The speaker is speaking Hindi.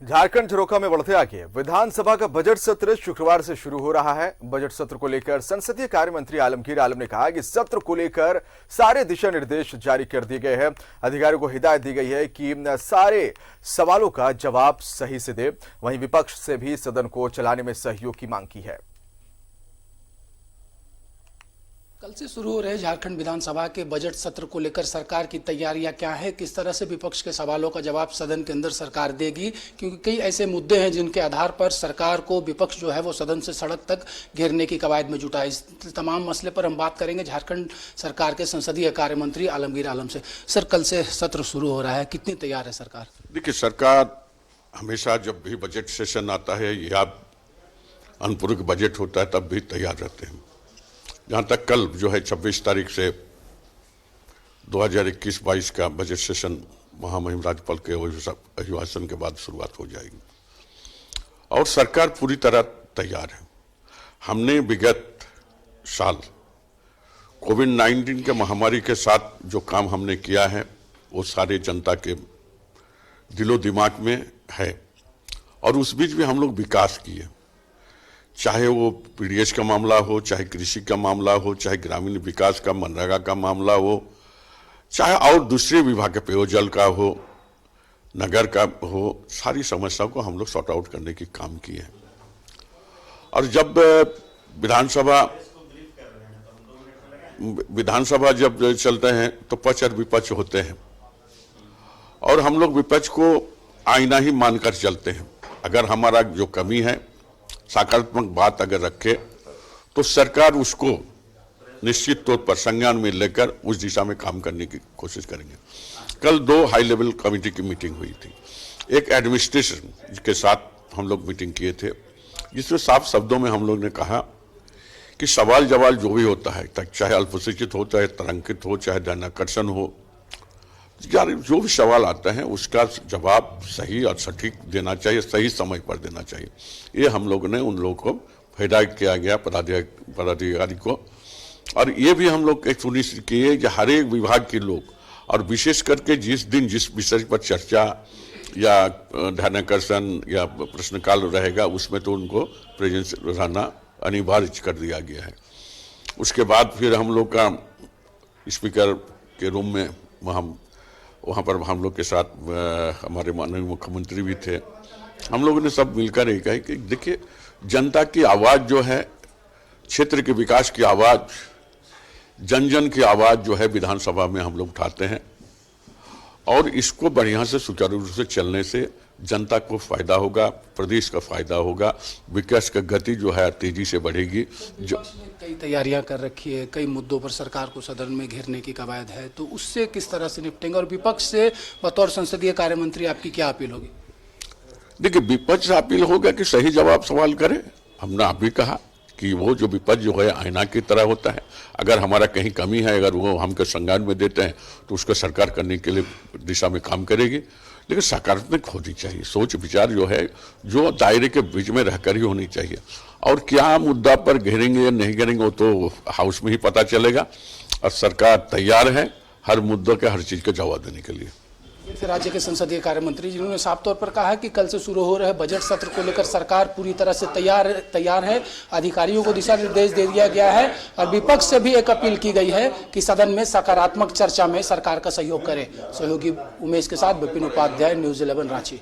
झारखंड झरोखा में बढ़ते आगे विधानसभा का बजट सत्र शुक्रवार से शुरू हो रहा है। बजट सत्र को लेकर संसदीय कार्य मंत्री आलमगीर आलम ने कहा कि सत्र को लेकर सारे दिशा निर्देश जारी कर दिए गए हैं। अधिकारियों को हिदायत दी गई है कि सारे सवालों का जवाब सही से दे। वहीं विपक्ष से भी सदन को चलाने में सहयोग की मांग की है। कल से शुरू हो रहे झारखंड विधानसभा के बजट सत्र को लेकर सरकार की तैयारियां क्या है, किस तरह से विपक्ष के सवालों का जवाब सदन के अंदर सरकार देगी, क्योंकि कई ऐसे मुद्दे हैं जिनके आधार पर सरकार को विपक्ष जो है वो सदन से सड़क तक घेरने की कवायद में जुटा है। इस तमाम मसले पर हम बात करेंगे झारखंड सरकार के संसदीय कार्य मंत्री आलमगीर आलम से। सर, कल से सत्र शुरू हो रहा है, कितनी तैयार है सरकार? देखिए, सरकार हमेशा जब भी बजट सेशन आता है या अनुपूरक बजट होता है तब भी तैयार रहते हैं। जहाँ तक कल जो है 26 तारीख से 2021-22 का बजट सेशन महामहिम राज्यपाल के अभिभाषण के बाद शुरुआत हो जाएगी और सरकार पूरी तरह तैयार है। हमने विगत साल कोविड-19 के महामारी के साथ जो काम हमने किया है वो सारे जनता के दिलो दिमाग में है और उस बीच भी हम लोग विकास किए, चाहे वो पीडीएस का मामला हो, चाहे कृषि का मामला हो, चाहे ग्रामीण विकास का मनरेगा का मामला हो, चाहे और दूसरे विभाग के पेयजल का हो, नगर का हो, सारी समस्याओं को हम लोग सॉर्ट आउट करने की काम किए हैं। और जब विधानसभा जब चलते हैं तो पक्ष और विपक्ष होते हैं और हम लोग विपक्ष को आईना ही मानकर चलते हैं। अगर हमारा जो कमी है सकारात्मक बात अगर रखे तो सरकार उसको निश्चित तौर पर संज्ञान में लेकर उस दिशा में काम करने की कोशिश करेंगे। कल 2 हाई लेवल कमेटी की मीटिंग हुई थी। एक एडमिनिस्ट्रेशन के साथ हम लोग मीटिंग किए थे, जिसमें साफ शब्दों में हम लोग ने कहा कि सवाल जवाब जो भी होता है, चाहे अल्पशिक्षित हो, चाहे तरंकित हो, चाहे ध्यानाकर्षण हो, जो भी सवाल आता है उसका जवाब सही और सटीक देना चाहिए, सही समय पर देना चाहिए। ये हम लोगों ने उन लोगों को हिदायत किया गया पदाधिकारी को। और ये भी हम लोग सुनिश्चित किए कि हर एक विभाग के लोग और विशेष करके जिस दिन जिस विषय पर चर्चा या ध्यानाकर्षण या प्रश्नकाल रहेगा उसमें तो उनको प्रेजेंस रहना अनिवार्य कर दिया गया है। उसके बाद फिर हम लोग का स्पीकर के रूम में वहाँ पर हम लोग के साथ हमारे माननीय मुख्यमंत्री भी थे। हम लोगों ने सब मिलकर ये कहा कि देखिए, जनता की आवाज़ जो है, क्षेत्र के विकास की आवाज़, जन जन की आवाज़ जो है विधानसभा में हम लोग उठाते हैं और इसको बढ़िया से सुचारू रूप से चलने से जनता को फायदा होगा, प्रदेश का फायदा होगा, विकास का गति जो है तेजी से बढ़ेगी। जो कई तैयारियां कर रखी है, कई मुद्दों पर सरकार को सदन में घेरने की कवायद है, तो उससे किस तरह से निपटेंगे? और विपक्ष से बतौर संसदीय कार्य मंत्री आपकी क्या अपील होगी? देखिए, विपक्ष से अपील होगा कि सही जवाब सवाल करे। हमने अभी कहा कि वो जो विपक्ष जो है आईना की तरह होता है, अगर हमारा कहीं कमी है, अगर वो हमको संज्ञान में देते हैं तो उसको सरकार करने के लिए दिशा में काम करेगी। लेकिन सकारात्मक होनी चाहिए, सोच विचार जो है जो दायरे के बीच में रहकर ही होनी चाहिए। और क्या मुद्दा पर घेरेंगे या नहीं घेरेंगे वो तो हाउस में ही पता चलेगा और सरकार तैयार है हर मुद्दों के हर चीज़ का जवाब देने के लिए। फिर राज्य के संसदीय कार्य मंत्री जिन्होंने साफ तौर पर कहा है कि कल से शुरू हो रहे बजट सत्र को लेकर सरकार पूरी तरह से तैयार है। अधिकारियों को दिशा निर्देश दे दिया गया है और विपक्ष से भी एक अपील की गई है कि सदन में सकारात्मक चर्चा में सरकार का सहयोग करे। सहयोगी उमेश के साथ विपिन उपाध्याय, न्यूज़ 11 रांची।